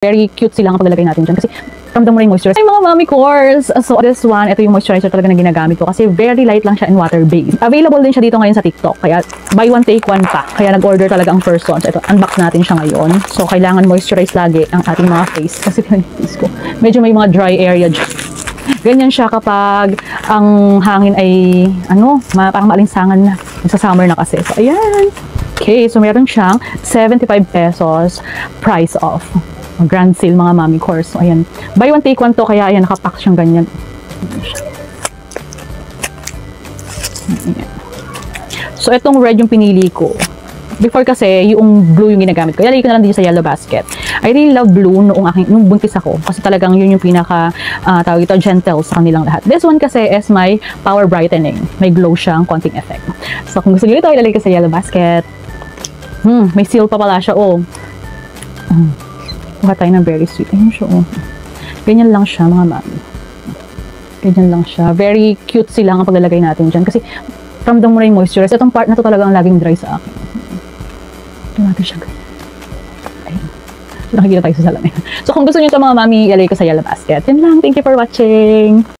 Very cute sila ang paglalagay natin dyan kasi ramdam mo na yung moisturizer. Ay mga mommy cores! So this one, ito yung moisturizer talaga na ginagamit ko kasi very light lang siya and water based. Available din siya dito ngayon sa TikTok kaya buy one take one pa. Kaya nag-order talaga ang person. So ito, unbox natin siya ngayon. So kailangan moisturize lagi ang ating mga face kasi yung face ko medyo may mga dry area dyan. Ganyan siya kapag ang hangin ay parang maalinsangan na. Sa summer na kasi. So ayan. Okay, so meron siyang 75 pesos price off. Grand sale mga mommy cores. So, ayan. Buy one take one to kaya ayan nakapack siyang ganyan. Ayan. So itong red yung pinili ko. Before kasi yung blue yung ginagamit ko. Ilalagay ko na lang din sa yellow basket. I really love blue nung buntis ako kasi talagang yun yung pinaka tawag ito gentle sa kanilang lahat. This one kasi is my power brightening. May glow siyang konting effect. So kung gusto niyo ito ilalagay ko sa yellow basket. May seal pa pala siya kuha tayo ng very sweet. Ayun siya, ganyan lang siya, mga mami. Ganyan lang siya. Very cute sila ang paglalagay natin dyan. Kasi, ramdam mo na yung moisturize. Itong part na to talagang laging dry sa akin. Ito natin siya ganyan. Ayun. So, nakikita tayo sa salamin. So, kung gusto nyo ito, mga mami, ilagay ko sa yellow basket. Yun lang. Thank you for watching.